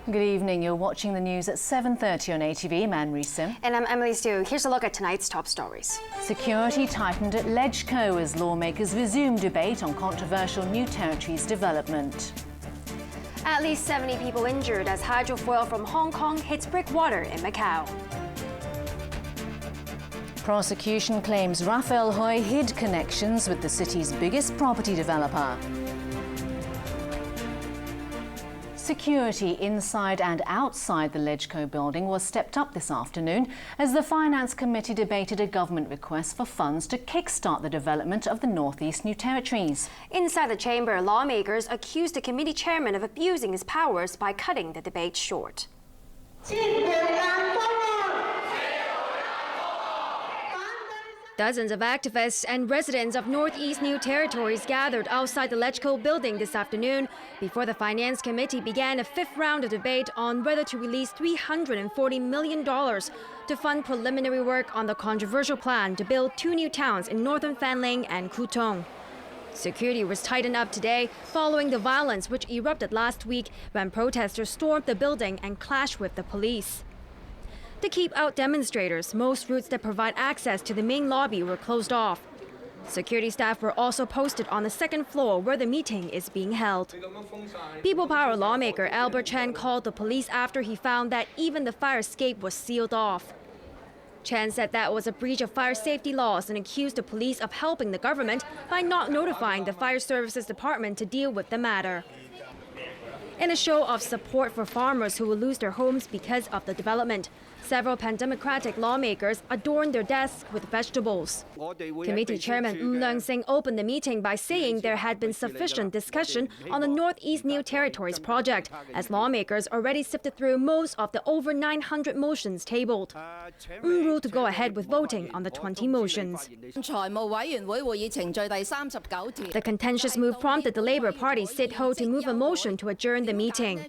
Good evening. You're watching the news at 7:30 on ATV. I'm Emily Siu. And I'm Emily Siu. Here's a look at tonight's top stories. Security tightened at LegCo as lawmakers resume debate on controversial New Territories development. At least 70 people injured as hydrofoil from Hong Kong hits breakwater in Macau. Prosecution claims Raphael Hui hid connections with the city's biggest property developer. Security inside and outside the LegCo building was stepped up this afternoon as the Finance Committee debated a government request for funds to kickstart the development of the Northeast New Territories. Inside the chamber, lawmakers accused the committee chairman of abusing his powers by cutting the debate short. Dozens of activists and residents of Northeast New Territories gathered outside the LegCo building this afternoon before the Finance Committee began a fifth round of debate on whether to release $340 million to fund preliminary work on the controversial plan to build two new towns in northern Fanling and Kutong. Security was tightened up today following the violence which erupted last week when protesters stormed the building and clashed with the police. To keep out demonstrators, most routes that provide access to the main lobby were closed off. Security staff were also posted on the second floor where the meeting is being held. People Power lawmaker Albert Chan called the police after he found that even the fire escape was sealed off. Chan said that was a breach of fire safety laws and accused the police of helping the government by not notifying the Fire Services Department to deal with the matter. In a show of support for farmers who will lose their homes because of the development, several pan-democratic lawmakers adorned their desks with vegetables. Committee Chairman Leung-sing opened the meeting by saying there had been sufficient discussion on the Northeast New Territories project, as lawmakers already sifted through most of the over 900 motions tabled. Ruled to go ahead with voting on the 20 motions. The contentious move prompted the Labour Party's Sid Ho to move a motion to adjourn the meeting.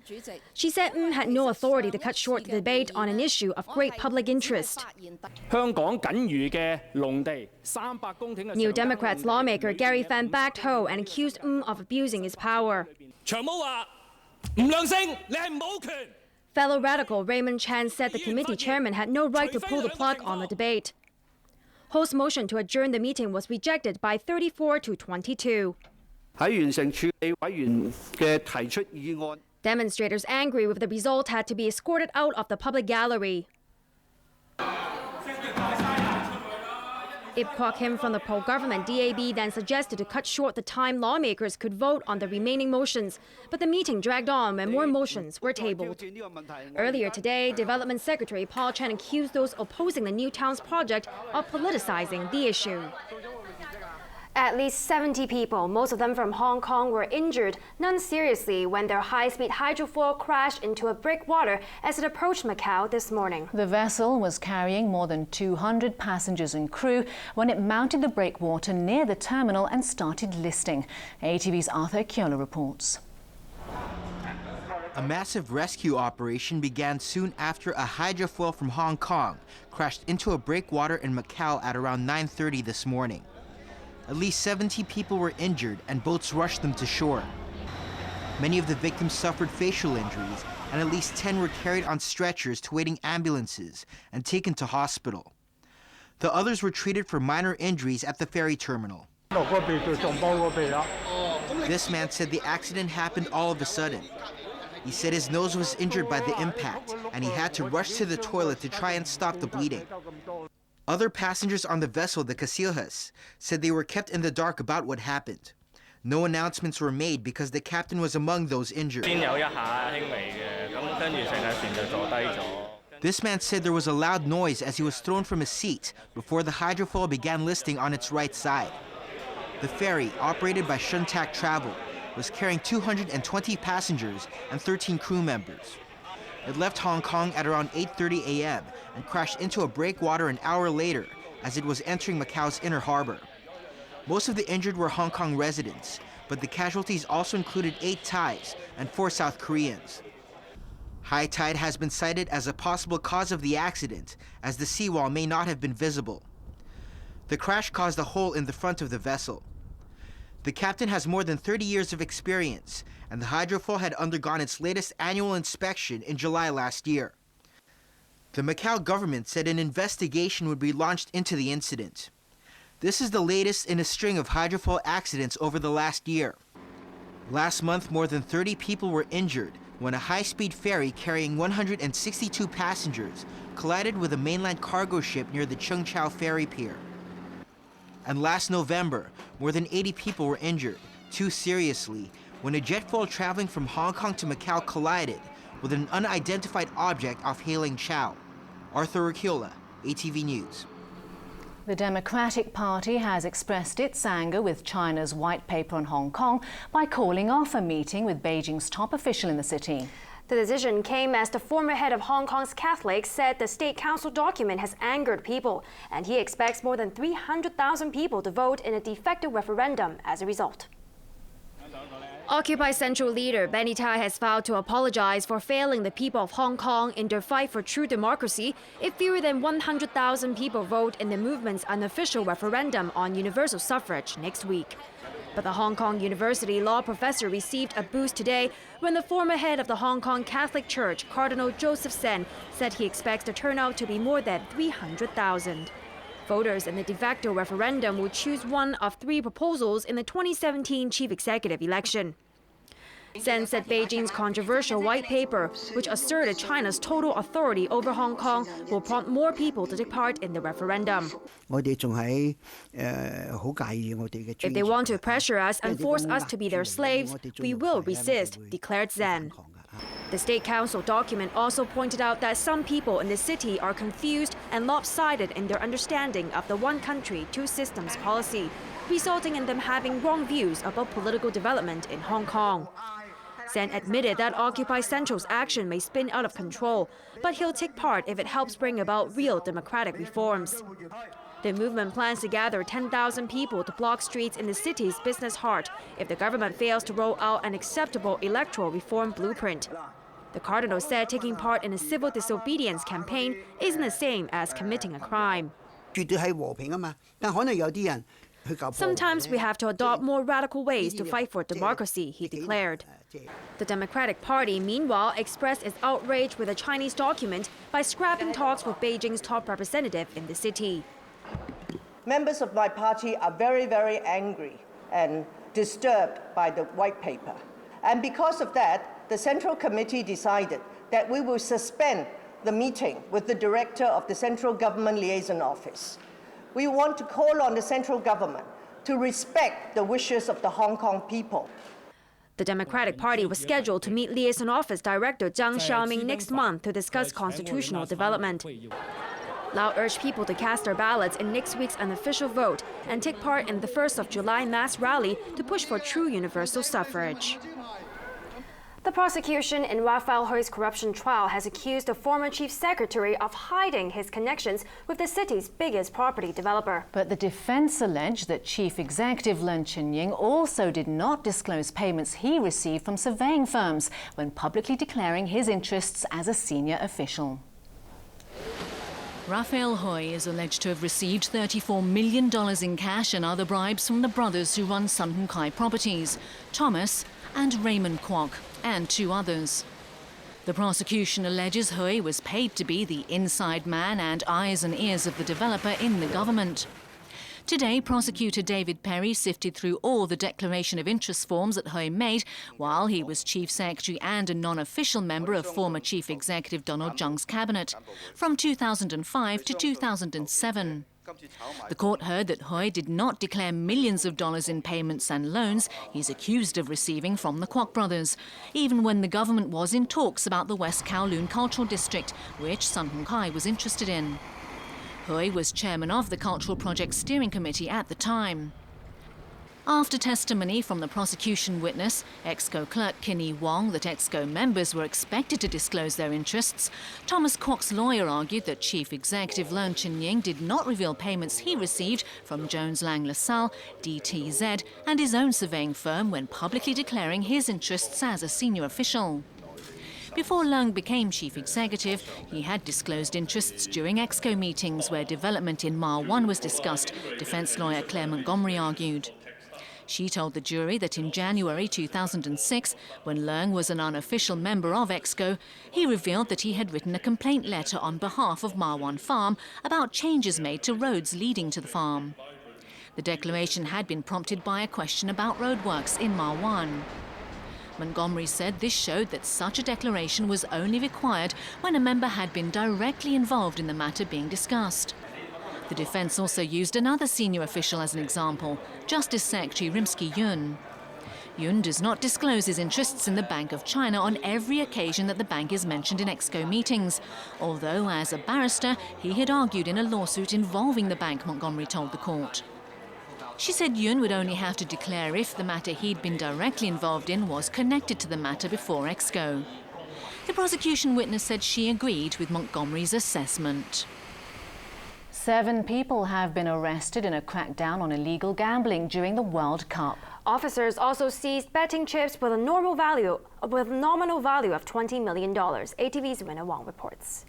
She said had no authority to cut short the debate on an issue of great public interest. New Democrats lawmaker Gary Fan backed Ho and accused of abusing his power. Fellow radical Raymond Chan said the committee chairman had no right to pull the plug on the debate. Ho's motion to adjourn the meeting was rejected by 34 to 22. Demonstrators angry with the result had to be escorted out of the public gallery. Ip Kwok Kim from the pro-government DAB then suggested to cut short the time lawmakers could vote on the remaining motions, but the meeting dragged on when more motions were tabled. Earlier today, Development Secretary Paul Chan accused those opposing the New Towns project of politicizing the issue. At least 70 people, most of them from Hong Kong, were injured, none seriously, when their high-speed hydrofoil crashed into a breakwater as it approached Macau this morning. The vessel was carrying more than 200 passengers and crew when it mounted the breakwater near the terminal and started listing. ATV's Arthur Kyola reports. A massive rescue operation began soon after a hydrofoil from Hong Kong crashed into a breakwater in Macau at around 9:30 this morning. At least 70 people were injured and boats rushed them to shore. Many of the victims suffered facial injuries and at least 10 were carried on stretchers to waiting ambulances and taken to hospital. The others were treated for minor injuries at the ferry terminal. This man said the accident happened all of a sudden. He said his nose was injured by the impact and he had to rush to the toilet to try and stop the bleeding. Other passengers on the vessel, the Casillas, said they were kept in the dark about what happened. No announcements were made because the captain was among those injured. This man said there was a loud noise as he was thrown from his seat before the hydrofoil began listing on its right side. The ferry, operated by Shuntak Travel, was carrying 220 passengers and 13 crew members. It left Hong Kong at around 8:30 a.m. and crashed into a breakwater an hour later as it was entering Macau's inner harbor. Most of the injured were Hong Kong residents, but the casualties also included 8 Thais and 4 South Koreans. High tide has been cited as a possible cause of the accident, as the seawall may not have been visible. The crash caused a hole in the front of the vessel. The captain has more than 30 years of experience, and the hydrofall had undergone its latest annual inspection in July last year. The Macau government said an investigation would be launched into the incident. This is the latest in a string of hydrofall accidents over the last year. Last month, more than 30 people were injured when a high-speed ferry carrying 162 passengers collided with a mainland cargo ship near the Chengchao ferry pier. And last November, more than 80 people were injured, 2 seriously, when a jet fuel traveling from Hong Kong to Macau collided with an unidentified object off Hailing Chao. Arthur Urquiola, ATV News. The Democratic Party has expressed its anger with China's white paper on Hong Kong by calling off a meeting with Beijing's top official in the city. The decision came as the former head of Hong Kong's Catholics said the State Council document has angered people, and he expects more than 300,000 people to vote in a de facto referendum as a result. Occupy Central leader Benny Tai has vowed to apologize for failing the people of Hong Kong in their fight for true democracy if fewer than 100,000 people vote in the movement's unofficial referendum on universal suffrage next week. But the Hong Kong University law professor received a boost today when the former head of the Hong Kong Catholic Church, Cardinal Joseph Sen, said he expects the turnout to be more than 300,000. Voters in the de facto referendum will choose one of 3 proposals in the 2017 chief executive election. Sen said Beijing's controversial white paper, which asserted China's total authority over Hong Kong, will prompt more people to take part in the referendum. If they want to pressure us and force us to be their slaves, we will resist, declared Sen. The State Council document also pointed out that some people in the city are confused and lopsided in their understanding of the one country, two systems policy, resulting in them having wrong views about political development in Hong Kong. Sen admitted that Occupy Central's action may spin out of control, but he'll take part if it helps bring about real democratic reforms. The movement plans to gather 10,000 people to block streets in the city's business heart if the government fails to roll out an acceptable electoral reform blueprint. The cardinal said taking part in a civil disobedience campaign isn't the same as committing a crime. Sometimes we have to adopt more radical ways to fight for democracy, he declared. The Democratic Party, meanwhile, expressed its outrage with a Chinese document by scrapping talks with Beijing's top representative in the city. Members of my party are very, very angry and disturbed by the white paper. And because of that, the Central Committee decided that we will suspend the meeting with the director of the Central Government Liaison Office. We want to call on the central government to respect the wishes of the Hong Kong people. The Democratic Party was scheduled to meet Liaison Office Director Zhang Xiaoming next month to discuss constitutional development. Lau urged people to cast their ballots in next week's unofficial vote and take part in the 1st of July mass rally to push for true universal suffrage. The prosecution in Rafael Hui's corruption trial has accused the former chief secretary of hiding his connections with the city's biggest property developer. But the defense alleged that Chief Executive Leung Chun-ying also did not disclose payments he received from surveying firms when publicly declaring his interests as a senior official. Rafael Hui is alleged to have received $34 million in cash and other bribes from the brothers who run Sun Hung Kai Properties, Thomas and Raymond Kwok, and 2 others. The prosecution alleges Hui was paid to be the inside man and eyes and ears of the developer in the government. Today, prosecutor David Perry sifted through all the declaration of interest forms that Hui made while he was chief secretary and a non-official member of former chief executive Donald Tsang's cabinet from 2005 to 2007. The court heard that Hui did not declare millions of dollars in payments and loans he's accused of receiving from the Kwok brothers, even when the government was in talks about the West Kowloon Cultural District, which Sun Hung Kai was interested in. Hui was chairman of the Cultural Project Steering Committee at the time. After testimony from the prosecution witness, Exco clerk Kinney Wong, that Exco members were expected to disclose their interests, Thomas Kwok's lawyer argued that Chief Executive Leung Chun-ying did not reveal payments he received from Jones Lang LaSalle, DTZ, and his own surveying firm when publicly declaring his interests as a senior official. Before Leung became chief executive, he had disclosed interests during Exco meetings where development in Ma 1 was discussed, defence lawyer Claire Montgomery argued. She told the jury that in January 2006, when Leung was an unofficial member of EXCO, he revealed that he had written a complaint letter on behalf of Ma Wan Farm about changes made to roads leading to the farm. The declaration had been prompted by a question about roadworks in Ma Wan. Montgomery said this showed that such a declaration was only required when a member had been directly involved in the matter being discussed. The defence also used another senior official as an example, Justice Secretary Rimsky Yun. Yun does not disclose his interests in the Bank of China on every occasion that the bank is mentioned in EXCO meetings, although as a barrister he had argued in a lawsuit involving the bank, Montgomery told the court. She said Yun would only have to declare if the matter he'd been directly involved in was connected to the matter before EXCO. The prosecution witness said she agreed with Montgomery's assessment. 7 people have been arrested in a crackdown on illegal gambling during the World Cup. Officers also seized betting chips with a nominal value of $20 million. ATV's Winner Wong reports.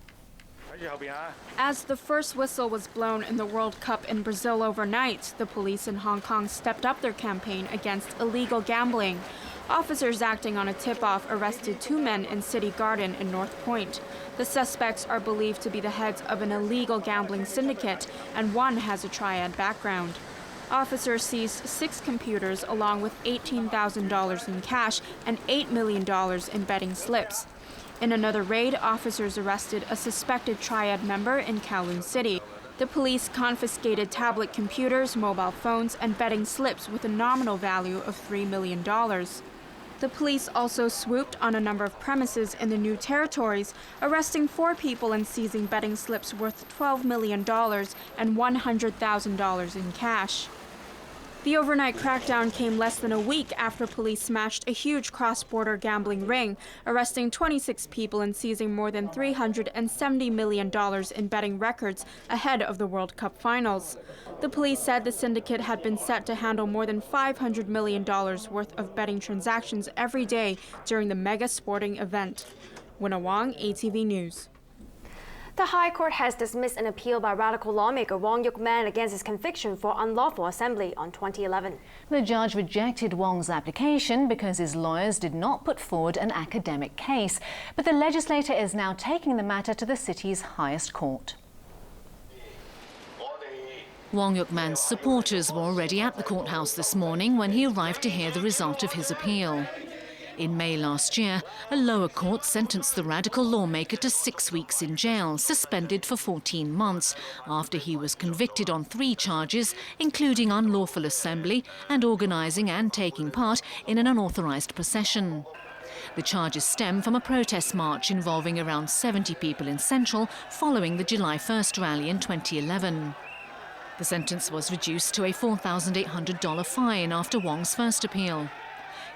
As the first whistle was blown in the World Cup in Brazil overnight, the police in Hong Kong stepped up their campaign against illegal gambling. Officers acting on a tip-off arrested 2 men in City Garden in North Point. The suspects are believed to be the heads of an illegal gambling syndicate, and one has a triad background. Officers seized 6 computers along with $18,000 in cash and $8 million in betting slips. In another raid, officers arrested a suspected triad member in Kowloon City. The police confiscated tablet computers, mobile phones, and betting slips with a nominal value of $3 million. The police also swooped on a number of premises in the New Territories, arresting 4 people and seizing betting slips worth $12 million and $100,000 in cash. The overnight crackdown came less than a week after police smashed a huge cross-border gambling ring, arresting 26 people and seizing more than $370 million in betting records ahead of the World Cup finals. The police said the syndicate had been set to handle more than $500 million worth of betting transactions every day during the mega sporting event. Winner Wong, ATV News. The High Court has dismissed an appeal by radical lawmaker Wong Yuk-man against his conviction for unlawful assembly on 2011. The judge rejected Wong's application because his lawyers did not put forward an academic case, but the legislator is now taking the matter to the city's highest court. Wong Yuk-man's supporters were already at the courthouse this morning when he arrived to hear the result of his appeal. In May last year, a lower court sentenced the radical lawmaker to 6 weeks in jail, suspended for 14 months, after he was convicted on 3 charges, including unlawful assembly and organising and taking part in an unauthorised procession. The charges stem from a protest march involving around 70 people in Central following the July 1st rally in 2011. The sentence was reduced to a $4,800 fine after Wong's first appeal.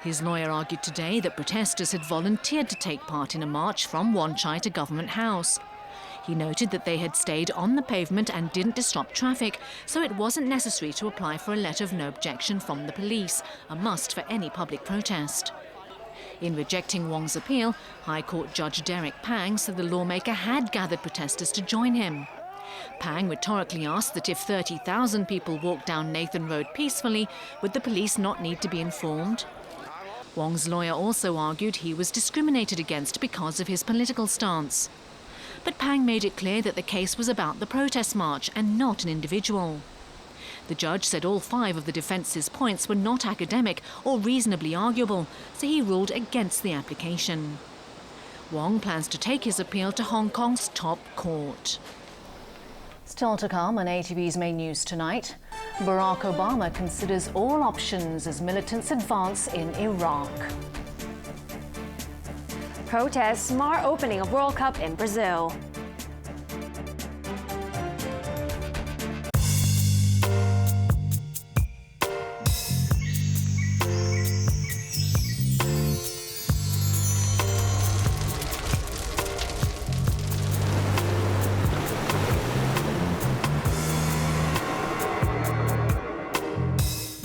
His lawyer argued today that protesters had volunteered to take part in a march from Wan Chai to Government House. He noted that they had stayed on the pavement and didn't disrupt traffic, so it wasn't necessary to apply for a letter of no objection from the police, a must for any public protest. In rejecting Wong's appeal, High Court Judge Derek Pang said the lawmaker had gathered protesters to join him. Pang rhetorically asked that if 30,000 people walked down Nathan Road peacefully, would the police not need to be informed? Wong's lawyer also argued he was discriminated against because of his political stance. But Pang made it clear that the case was about the protest march and not an individual. The judge said all 5 of the defence's points were not academic or reasonably arguable, so he ruled against the application. Wong plans to take his appeal to Hong Kong's top court. Still to come on ATV's main news tonight, Barack Obama considers all options as militants advance in Iraq. Protests mar opening of World Cup in Brazil.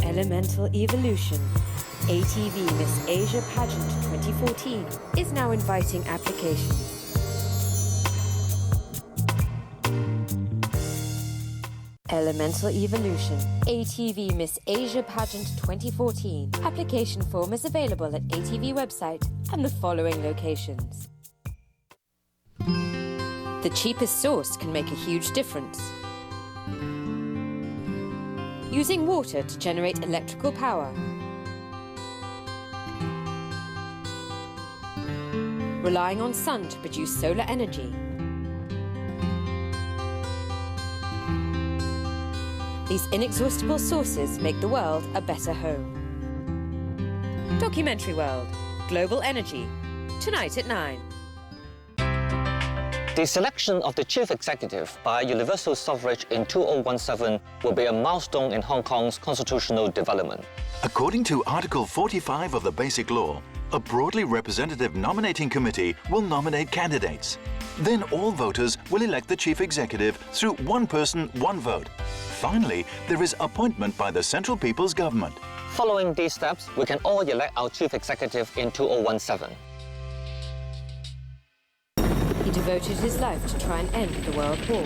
Elemental Evolution, ATV Miss Asia Pageant 2014 is now inviting applications. Elemental Evolution, ATV Miss Asia Pageant 2014. Application form is available at ATV website and the following locations. The cheapest source can make a huge difference. Using water to generate electrical power. Relying on sun to produce solar energy. These inexhaustible sources make the world a better home. Documentary World, Global Energy, tonight at 9. The selection of the chief executive by universal suffrage in 2017 will be a milestone in Hong Kong's constitutional development. According to Article 45 of the Basic Law, a broadly representative nominating committee will nominate candidates. Then all voters will elect the chief executive through one person, one vote. Finally, there is appointment by the Central People's Government. Following these steps, we can all elect our chief executive in 2017. He devoted his life to try and end the World War.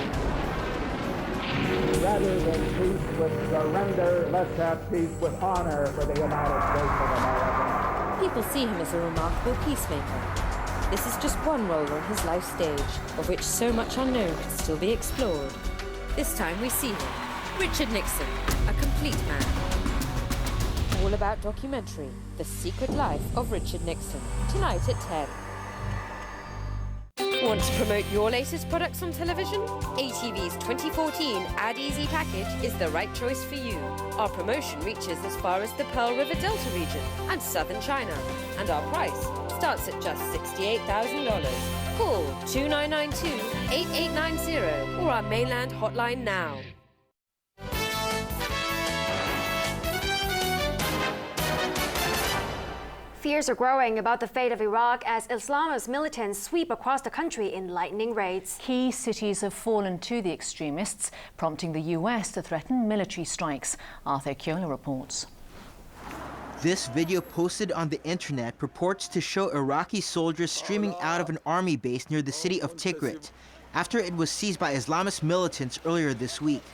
Rather than peace with surrender, let's have peace with honor for the United States of America. People see him as a remarkable peacemaker. This is just one role on his life stage, of which so much unknown could still be explored. This time we see him, Richard Nixon, a complete man. All about documentary, The Secret Life of Richard Nixon, tonight at 10. Want to promote your latest products on television? ATV's 2014 Ad Easy package is the right choice for you. Our promotion reaches as far as the Pearl River Delta region and southern China, and our price starts at just $68,000. Call 2992-8890 or our mainland hotline now. Fears are growing about the fate of Iraq as Islamist militants sweep across the country in lightning raids. Key cities have fallen to the extremists, prompting the US to threaten military strikes. Arthur Kyola reports. This video posted on the internet purports to show Iraqi soldiers streaming out of an army base near the city of Tikrit after it was seized by Islamist militants earlier this week.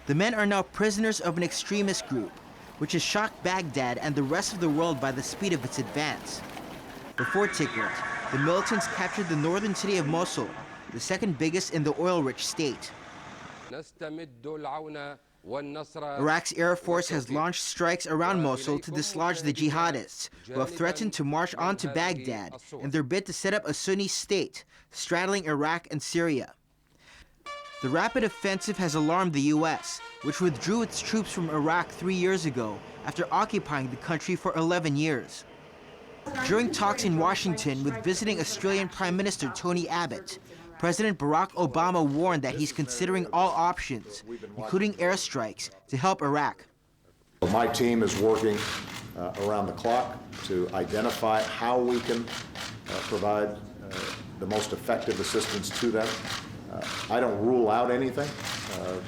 The men are now prisoners of an extremist group, which has shocked Baghdad and the rest of the world by the speed of its advance. Before Tikrit, the militants captured the northern city of Mosul, the second biggest in the oil-rich state. Iraq's Air Force has launched strikes around Mosul to dislodge the jihadists, who have threatened to march onto Baghdad in their bid to set up a Sunni state, straddling Iraq and Syria. The rapid offensive has alarmed the US, which withdrew its troops from Iraq 3 years ago after occupying the country for 11 years. During talks in Washington with visiting Australian Prime Minister Tony Abbott, President Barack Obama warned that he's considering all options, including airstrikes, to help Iraq. My team is working around the clock to identify how we can provide the most effective assistance to them. I don't rule out anything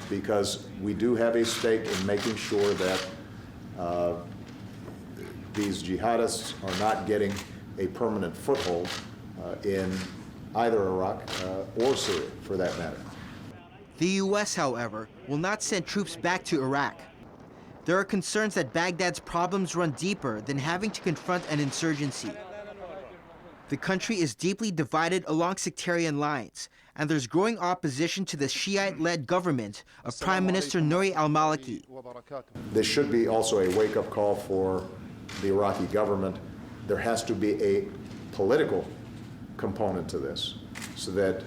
because we do have a stake in making sure that these jihadists are not getting a permanent foothold in either Iraq or Syria, for that matter. The US, however, will not send troops back to Iraq. There are concerns that Baghdad's problems run deeper than having to confront an insurgency. The country is deeply divided along sectarian lines, and there's growing opposition to the Shiite-led government of Prime Minister Nouri al-Maliki. This should be also a wake-up call for the Iraqi government. There has to be a political component to this, so that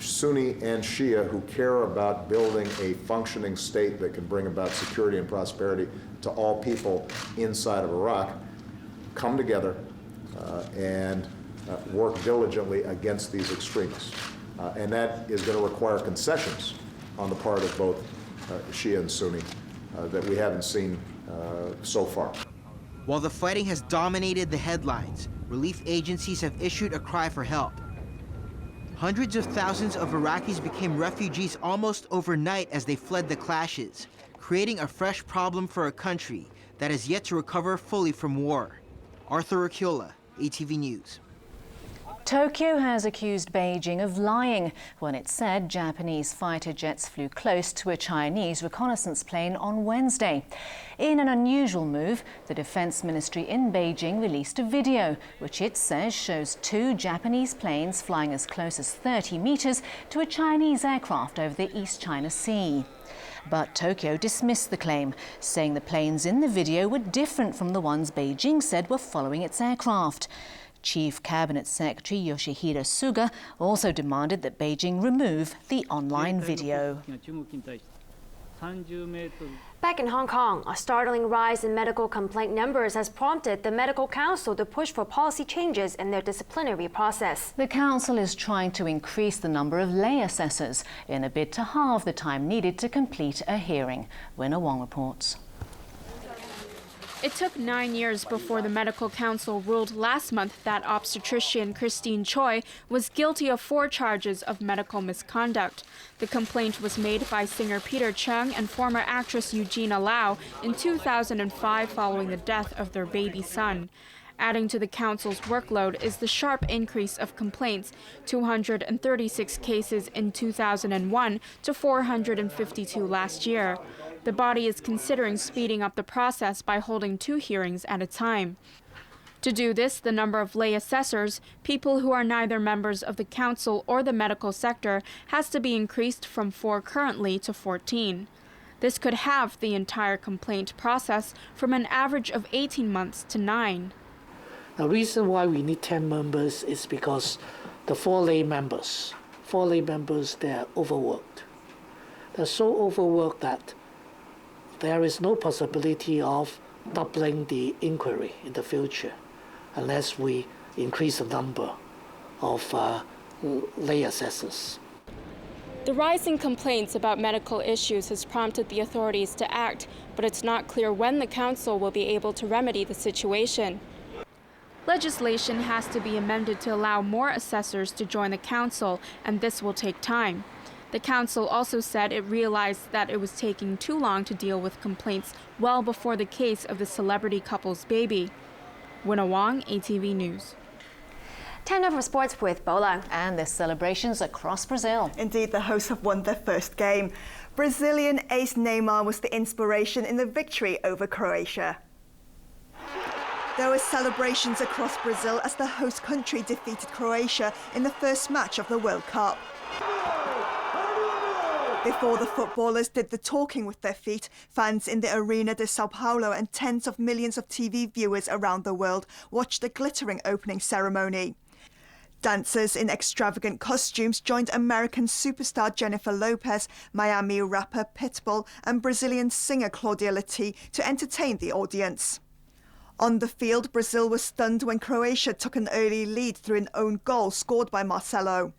Sunni and Shia who care about building a functioning state that can bring about security and prosperity to all people inside of Iraq come together and work diligently against these extremists. And that is going to require concessions on the part of both Shia and Sunni that we haven't seen so far. While the fighting has dominated the headlines, relief agencies have issued a cry for help. Hundreds of thousands of Iraqis became refugees almost overnight as they fled the clashes, creating a fresh problem for a country that has yet to recover fully from war. Arthur Urquiola, ATV News. Tokyo has accused Beijing of lying when it said Japanese fighter jets flew close to a Chinese reconnaissance plane on Wednesday. In an unusual move, the Defense Ministry in Beijing released a video, which it says shows two Japanese planes flying as close as 30 meters to a Chinese aircraft over the East China Sea. But Tokyo dismissed the claim, saying the planes in the video were different from the ones Beijing said were following its aircraft. Chief Cabinet Secretary Yoshihide Suga also demanded that Beijing remove the online video. Back in Hong Kong, a startling rise in medical complaint numbers has prompted the Medical Council to push for policy changes in their disciplinary process. The council is trying to increase the number of lay assessors in a bid to halve the time needed to complete a hearing. Winner Wong reports. It took 9 years before the Medical Council ruled last month that obstetrician Christine Choi was guilty of 4 charges of medical misconduct. The complaint was made by singer Peter Chung and former actress Eugenia Lau in 2005 following the death of their baby son. Adding to the council's workload is the sharp increase of complaints, 236 cases in 2001 to 452 last year. The body is considering speeding up the process by holding 2 hearings at a time. To do this, the number of lay assessors, people who are neither members of the council or the medical sector, has to be increased from 4 currently to 14. This could halve the entire complaint process from an average of 18 months to 9. The reason why we need 10 members is because the 4 lay members, they're overworked. They're so overworked that there is no possibility of doubling the inquiry in the future unless we increase the number of lay assessors. The rise in complaints about medical issues has prompted the authorities to act, but it's not clear when the council will be able to remedy the situation. Legislation has to be amended to allow more assessors to join the council, and this will take time. The council also said it realized that it was taking too long to deal with complaints well before the case of the celebrity couple's baby. Winna Wong, ATV News. 10 over sports with Bola. And there's celebrations across Brazil. Indeed, the hosts have won their first game. Brazilian ace Neymar was the inspiration in the victory over Croatia. There were celebrations across Brazil as the host country defeated Croatia in the first match of the World Cup. Before the footballers did the talking with their feet, fans in the Arena de Sao Paulo and tens of millions of TV viewers around the world watched the glittering opening ceremony. Dancers in extravagant costumes joined American superstar Jennifer Lopez, Miami rapper Pitbull, and Brazilian singer Claudia Leite to entertain the audience. On the field, Brazil was stunned when Croatia took an early lead through an own goal scored by Marcelo.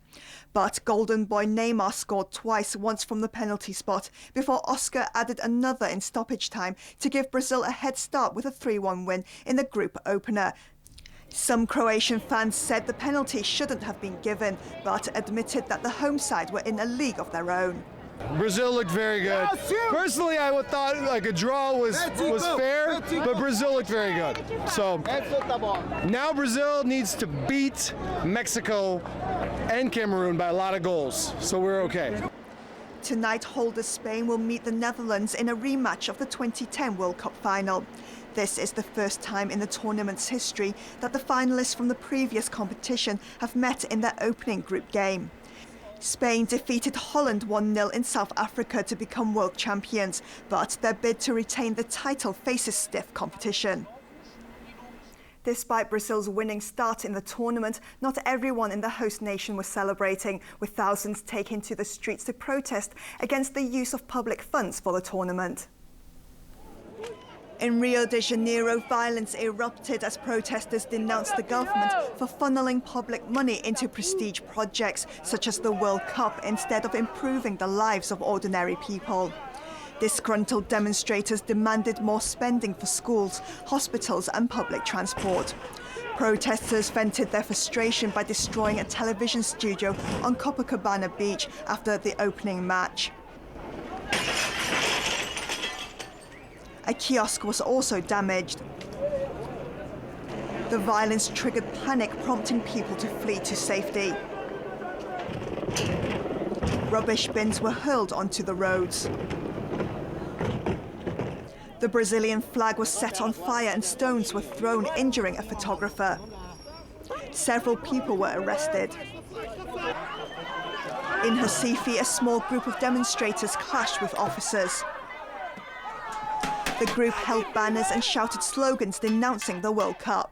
But Golden Boy Neymar scored twice, once from the penalty spot, before Oscar added another in stoppage time to give Brazil a head start with a 3-1 win in the group opener. Some Croatian fans said the penalty shouldn't have been given, but admitted that the home side were in a league of their own. Brazil looked very good. Personally, I thought like a draw was fair, but Brazil looked very good. So now Brazil needs to beat Mexico and Cameroon by a lot of goals, so we're okay. Tonight, holders Spain will meet the Netherlands in a rematch of the 2010 World Cup final. This is the first time in the tournament's history that the finalists from the previous competition have met in their opening group game. Spain defeated Holland 1-0 in South Africa to become world champions, but their bid to retain the title faces stiff competition. Despite Brazil's winning start in the tournament, not everyone in the host nation was celebrating, with thousands taking to the streets to protest against the use of public funds for the tournament. In Rio de Janeiro, violence erupted as protesters denounced the government for funneling public money into prestige projects such as the World Cup instead of improving the lives of ordinary people. Disgruntled demonstrators demanded more spending for schools, hospitals and public transport. Protesters vented their frustration by destroying a television studio on Copacabana Beach after the opening match. A kiosk was also damaged. The violence triggered panic, prompting people to flee to safety. Rubbish bins were hurled onto the roads. The Brazilian flag was set on fire and stones were thrown, injuring a photographer. Several people were arrested. In Recife, a small group of demonstrators clashed with officers. The group held banners and shouted slogans denouncing the World Cup.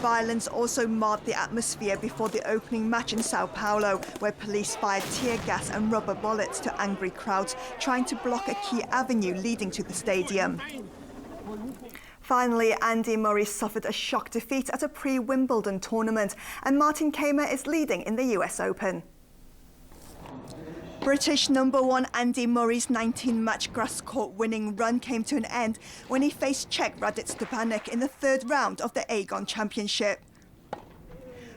Violence also marred the atmosphere before the opening match in Sao Paulo, where police fired tear gas and rubber bullets to angry crowds trying to block a key avenue leading to the stadium. Finally, Andy Murray suffered a shock defeat at a pre-Wimbledon tournament, and Martin Kaymer is leading in the US Open. British #1 Andy Murray's 19-match grass court winning run came to an end when he faced Czech Radek Stepanek in the third round of the Aegon Championship.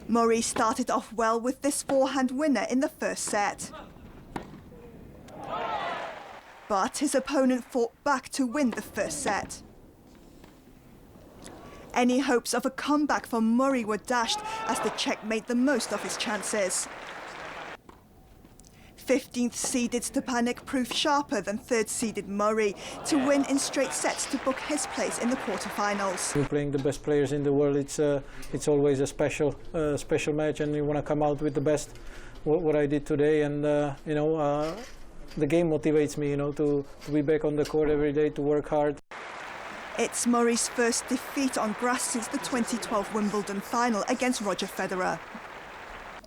Murray started off well with this forehand winner in the first set. But his opponent fought back to win the first set. Any hopes of a comeback for Murray were dashed as the Czech made the most of his chances. 15th-seeded Stepanek proved sharper than 3rd-seeded Murray to win in straight sets to book his place in the quarterfinals. We're playing the best players in the world. It's always a special match, and you want to come out with the best. What I did today, and the game motivates me, to be back on the court every day, to work hard. It's Murray's first defeat on grass since the 2012 Wimbledon final against Roger Federer.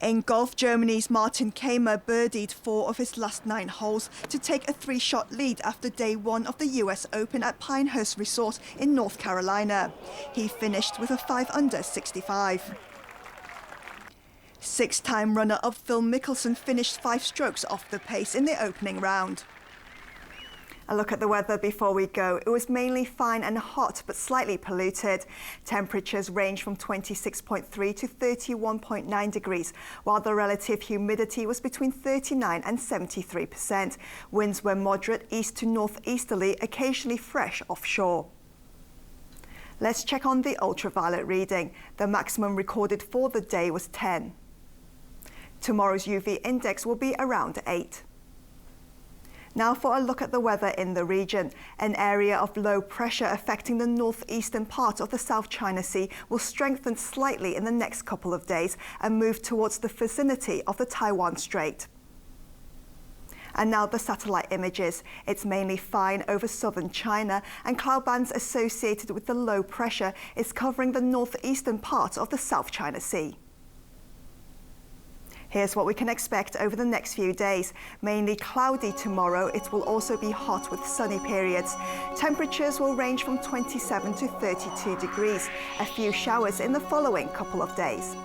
In golf, Germany's Martin Kaymer birdied 4 of his last 9 holes to take a 3-shot lead after day 1 of the US Open at Pinehurst Resort in North Carolina. He finished with a 5-under 65. 6-time runner-up Phil Mickelson finished 5 strokes off the pace in the opening round. A look at the weather before we go. It was mainly fine and hot, but slightly polluted. Temperatures range from 26.3 to 31.9 degrees, while the relative humidity was between 39 and 73%. Winds were moderate east to northeasterly, occasionally fresh offshore. Let's check on the ultraviolet reading. The maximum recorded for the day was 10. Tomorrow's UV index will be around 8. Now for a look at the weather in the region. An area of low pressure affecting the northeastern part of the South China Sea will strengthen slightly in the next couple of days and move towards the vicinity of the Taiwan Strait. And now the satellite images. It's mainly fine over southern China, and cloud bands associated with the low pressure is covering the northeastern part of the South China Sea. Here's what we can expect over the next few days. Mainly cloudy tomorrow. It will also be hot with sunny periods. Temperatures will range from 27 to 32 degrees. A few showers in the following couple of days.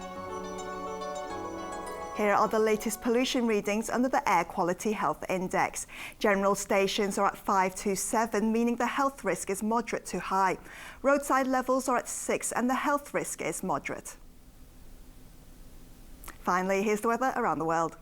Here are the latest pollution readings under the Air Quality Health Index. General stations are at 5 to 7, meaning the health risk is moderate to high. Roadside levels are at 6 and the health risk is moderate. Finally, here's the weather around the world.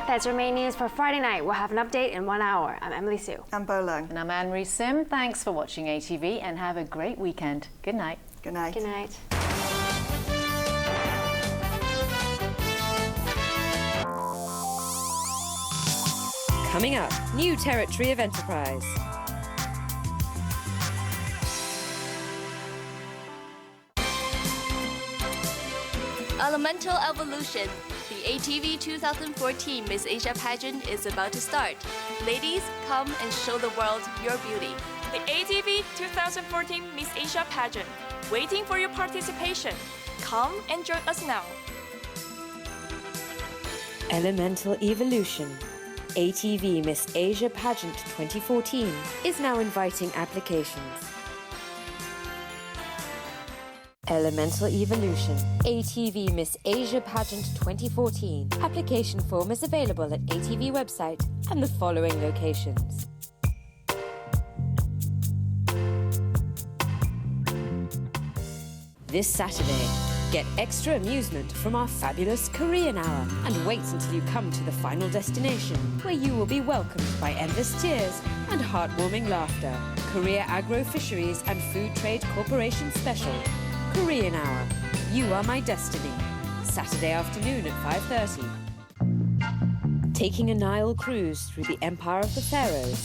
That's your main news for Friday night. We'll have an update in 1 hour. I'm Emily Siu. I'm Bo Leung. And I'm Emily Siu. Thanks for watching ATV and have a great weekend. Good night. Good night. Good night. Coming up, new territory of enterprise. Elemental Evolution. The ATV 2014 Miss Asia pageant is about to start. Ladies, come and show the world your beauty. The ATV 2014 Miss Asia pageant, waiting for your participation. Come and join us now. Elemental Evolution. ATV Miss Asia Pageant 2014 is now inviting applications. Elemental Evolution, ATV Miss Asia Pageant 2014. Application form is available at ATV website and the following locations. This Saturday, get extra amusement from our fabulous Korean Hour and wait until you come to the final destination, where you will be welcomed by endless tears and heartwarming laughter. Korea Agro Fisheries and Food Trade Corporation Special. Korean Hour. You are my destiny. Saturday afternoon at 5:30. Taking a Nile cruise through the Empire of the Pharaohs.